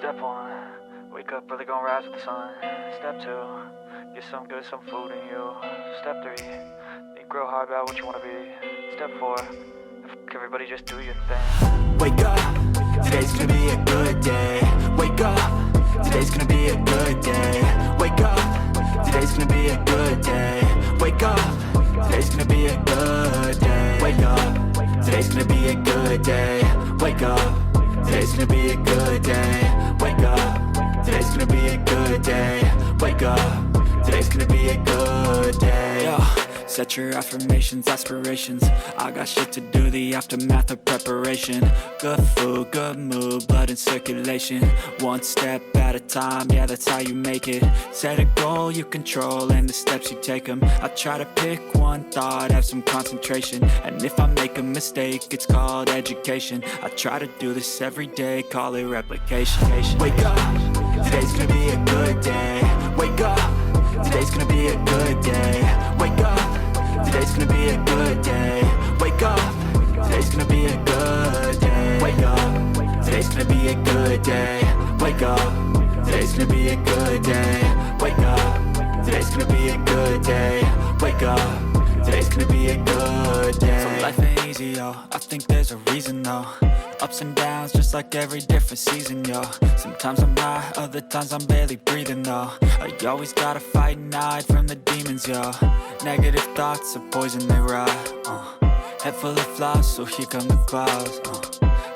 Step 1, wake up, really gonna rise with the sun. Step 2, get some good, some food in you. Step 3, think real hard about what you wanna be. Step 4, everybody just do your thing. Wake up, today's gonna be a good day. Wake up, today's gonna be a good day. Wake up, today's gonna be a good day. Wake up, today's gonna be a good day. Wake up, today's gonna be a good day. Wake up, today's gonna be a good day. Wake up, today's gonna be a good day. Wake up, today's gonna be a good day. Yeah. Set your affirmations, aspirations. I got shit to do, the aftermath of preparation. Good food, good mood, blood in circulation. One step at a time, yeah, that's how you make it. Set a goal you control and the steps you take them. I try to pick one thought, have some concentration. And if I make a mistake, it's called education. I try to do this every day, call it replication. Wake up, today's gonna be a good day. Wake up, today's gonna be a good day. Wake up, today's gonna be a good day. Wake up, today's gonna be a good day. Wake up, today's gonna be a good day. Wake up, today's gonna be a good day. Wake up, today's gonna be a good day. Wake up, today's gonna be a good day. So life ain't easy, yo, I think there's a reason though. Ups and downs, just like every different season, yo. Sometimes I'm high, other times I'm barely breathing, though. You always gotta fight and hide from the demons, yo. Negative thoughts are poison, they rot. Head full of flies, so here come the clouds.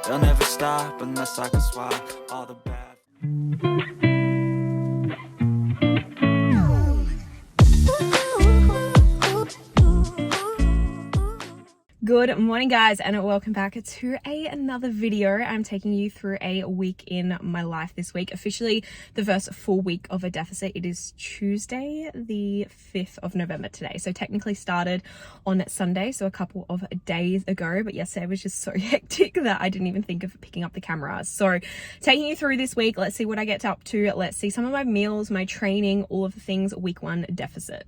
They'll never stop unless I can swap all the bad. Good morning, guys, and welcome back to another video. I'm taking you through a week in my life this week, officially the first full week of a deficit. It is Tuesday the 5th of November today, so technically started on Sunday, so a couple of days ago, but yesterday was just so hectic that I didn't even think of picking up the camera. So taking you through this week, let's see what I get up to. Let's see some of my meals, my training, all of the things week 1 deficit.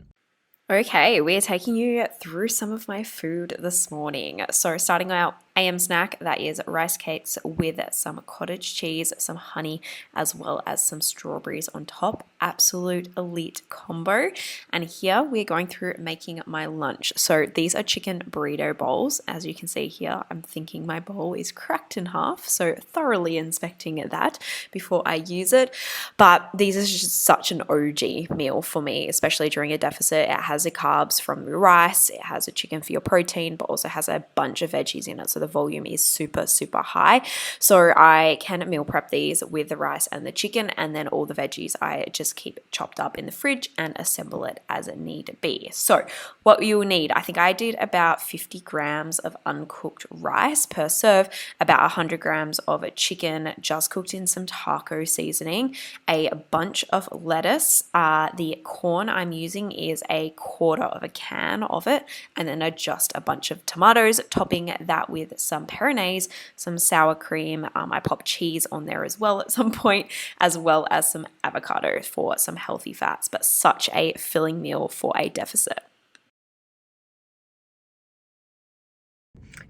Okay, we're taking you through some of my food this morning. So starting out, AM snack, that is rice cakes with some cottage cheese, some honey, as well as some strawberries on top. Absolute elite combo. And here we're going through making my lunch. So these are chicken burrito bowls. As you can see here, I'm thinking my bowl is cracked in half, so thoroughly inspecting that before I use it. But these are just such an OG meal for me, especially during a deficit. It has the carbs from the rice, it has a chicken for your protein, but also has a bunch of veggies in it, so the volume is super high. So I can meal prep these with the rice and the chicken, and then all the veggies I just keep chopped up in the fridge and assemble it as it need be. So what you will need, I think I did about 50 grams of uncooked rice per serve, about 100 grams of chicken just cooked in some taco seasoning, a bunch of lettuce. The corn I'm using is a quarter of a can of it, and then just a bunch of tomatoes, topping that with some peronaise, some sour cream. I pop cheese on there as well at some point, as well as some avocado for some healthy fats, but such a filling meal for a deficit.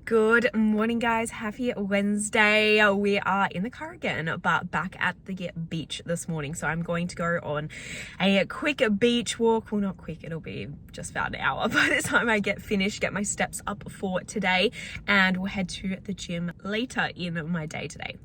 Good morning, guys. Happy Wednesday. We are in the car again, but back at the beach this morning. So I'm going to go on a quick beach walk. Well, not quick, it'll be just about an hour by the time I get finished, get my steps up for today, and we'll head to the gym later in my day today.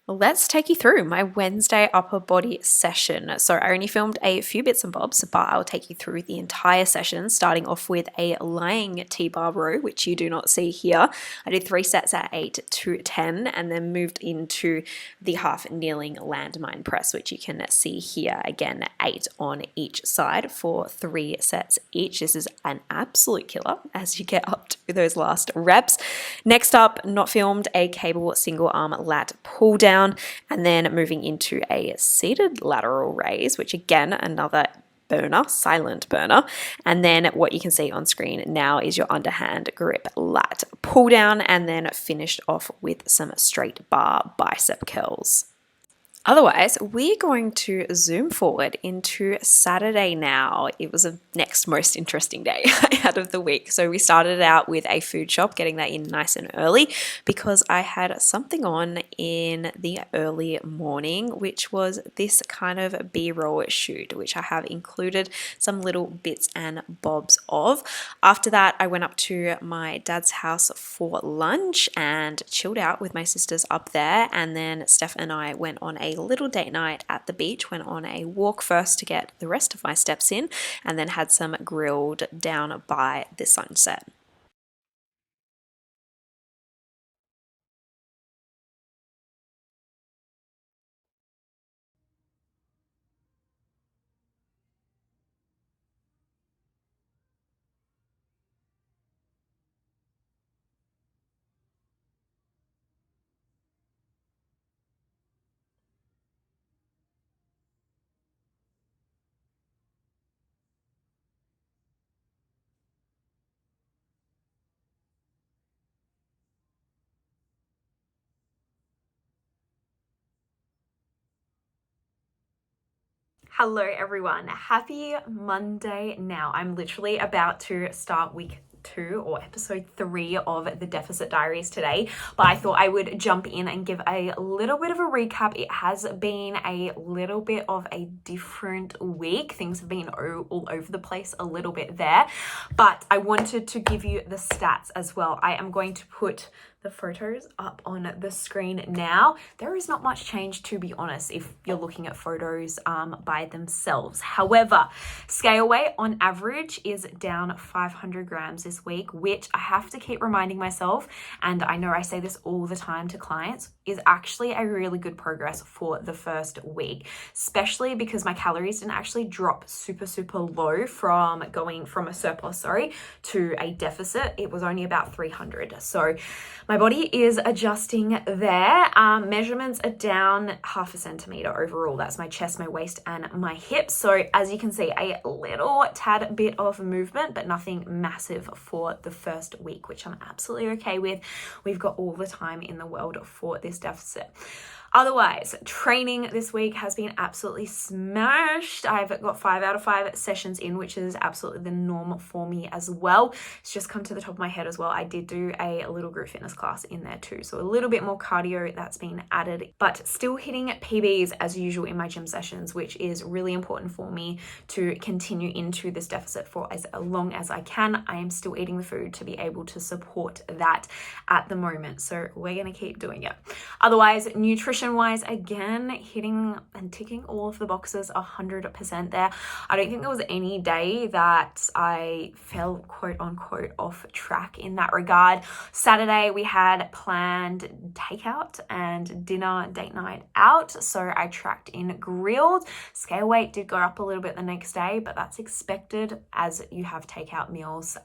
Let's take you through my Wednesday upper body session. So I only filmed a few bits and bobs, but I'll take you through the entire session, starting off with a lying T-bar row, which you do not see here. I did 3 sets at 8 to 10, and then moved into the half kneeling landmine press, which you can see here. Again, 8 on each side for 3 sets each. This is an absolute killer as you get up to those last reps. Next up, not filmed, a cable single arm lat pull down, and then moving into a seated lateral raise, which again, another burner, silent burner. And then what you can see on screen now is your underhand grip lat pull down, and then finished off with some straight bar bicep curls. Otherwise, we're going to zoom forward into Saturday now. It was the next most interesting day out of the week. So we started out with a food shop, getting that in nice and early because I had something on in the early morning, which was this kind of B-roll shoot, which I have included some little bits and bobs of. After that, I went up to my dad's house for lunch and chilled out with my sisters up there. And then Steph and I went on a little date night at the beach, went on a walk first to get the rest of my steps in, and then had some grilled down by the sunset. Hello everyone, happy Monday now. I'm literally about to start week 2 or episode 3 of the Deficit Diaries today, but I thought I would jump in and give a little bit of a recap. It has been a little bit of a different week. Things have been all over the place a little bit there, but I wanted to give you the stats as well. I am going to put the photos up on the screen now. There is not much change, to be honest, if you're looking at photos by themselves. However, scale weight on average is down 500 grams this week, which I have to keep reminding myself, and I know I say this all the time to clients, is actually a really good progress for the first week, especially because my calories didn't actually drop super low from going from a surplus, to a deficit. It was only about 300. So my body is adjusting there. Measurements are down 0.5 centimeter overall. That's my chest, my waist, and my hips. So as you can see, a little tad bit of movement, but nothing massive for the first week, which I'm absolutely okay with. We've got all the time in the world for this deficit. Otherwise, training this week has been absolutely smashed. I've got 5 out of 5 sessions in, which is absolutely the norm for me as well. It's just come to the top of my head as well. I did do a little group fitness class in there too. So a little bit more cardio that's been added, but still hitting PBs as usual in my gym sessions, which is really important for me to continue into this deficit for as long as I can. I am still eating the food to be able to support that at the moment. So we're going to keep doing it. Otherwise, nutrition wise, again, hitting and ticking all of the boxes 100% there. I don't think there was any day that I fell quote unquote off track in that regard. Saturday we had planned takeout and dinner date night out, so I tracked in grilled. Scale weight did go up a little bit the next day, but that's expected as you have takeout meals that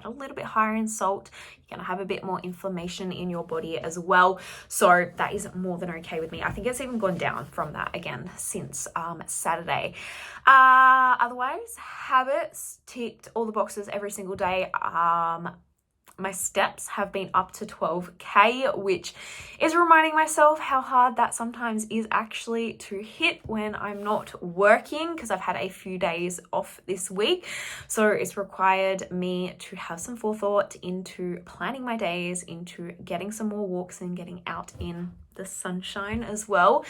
are a little bit higher in salt. You're going to have a bit more inflammation in your body as well, so that is more than okay with me. I think it's even gone down from that again since Saturday. Otherwise, habits ticked all the boxes every single day. My steps have been up to 12k, which is reminding myself how hard that sometimes is actually to hit when I'm not working, because I've had a few days off this week. So it's required me to have some forethought into planning my days, into getting some more walks and getting out in the sunshine as well,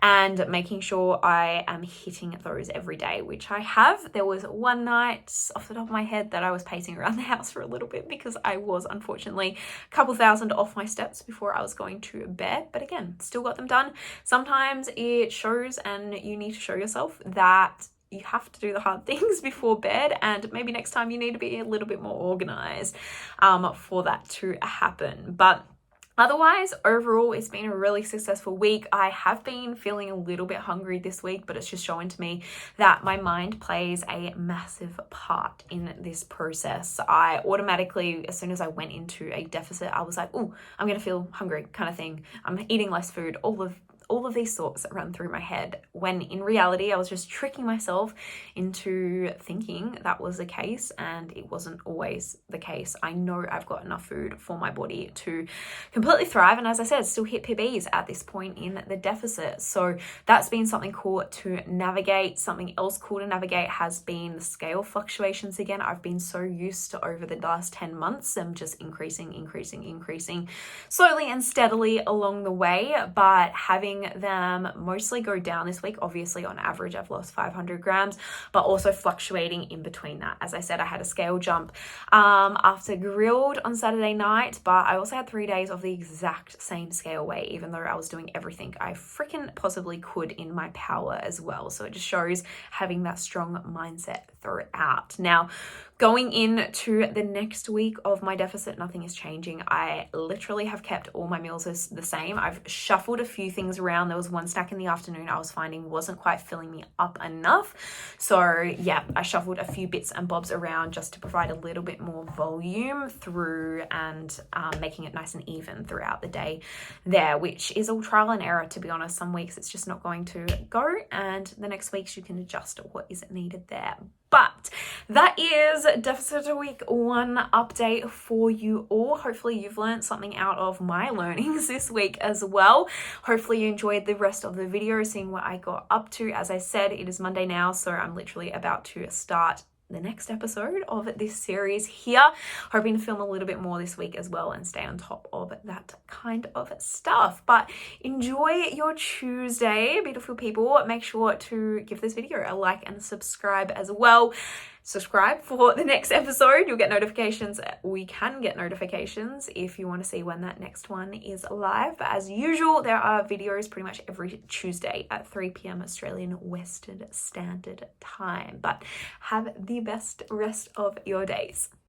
and making sure I am hitting those every day, which I have. There was one night off the top of my head that I was pacing around the house for a little bit because I was unfortunately a couple thousand off my steps before I was going to bed, but again, still got them done. Sometimes it shows, and you need to show yourself that you have to do the hard things before bed, and maybe next time you need to be a little bit more organized for that to happen. But otherwise, overall, it's been a really successful week. I have been feeling a little bit hungry this week, but it's just showing to me that my mind plays a massive part in this process. I automatically, as soon as I went into a deficit, I was like, oh, I'm going to feel hungry kind of thing. I'm eating less food, all all of these thoughts that run through my head, when in reality I was just tricking myself into thinking that was the case, and it wasn't always the case. I know I've got enough food for my body to completely thrive, and as I said, still hit PBs at this point in the deficit. So that's been something cool to navigate. Something else cool to navigate has been the scale fluctuations again. I've been so used to, over the last 10 months, them just increasing slowly and steadily along the way, but having them mostly go down this week. Obviously on average I've lost 500 grams, but also fluctuating in between that. As I said, I had a scale jump after grilled on Saturday night, but I also had 3 days of the exact same scale weight, even though I was doing everything I freaking possibly could in my power as well. So it just shows having that strong mindset throughout. Now, going into the next week of my deficit, nothing is changing. I literally have kept all my meals as the same. I've shuffled a few things around. There was one snack in the afternoon I was finding wasn't quite filling me up enough. So yeah, I shuffled a few bits and bobs around just to provide a little bit more volume through and making it nice and even throughout the day there, which is all trial and error, to be honest. Some weeks it's just not going to go, and the next weeks you can adjust what is needed there. But that is Deficit Week 1 update for you all. Hopefully you've learned something out of my learnings this week as well. Hopefully you enjoyed the rest of the video, seeing what I got up to. As I said, it is Monday now, so I'm literally about to start the next episode of this series here. Hoping to film a little bit more this week as well and stay on top of that kind of stuff. But enjoy your Tuesday, beautiful people. Make sure to give this video a like and subscribe as well. Subscribe for the next episode. You'll get notifications. We can get notifications if you want to see when that next one is live. But as usual, there are videos pretty much every Tuesday at 3 p.m. Australian Western Standard Time. But have the best rest of your days.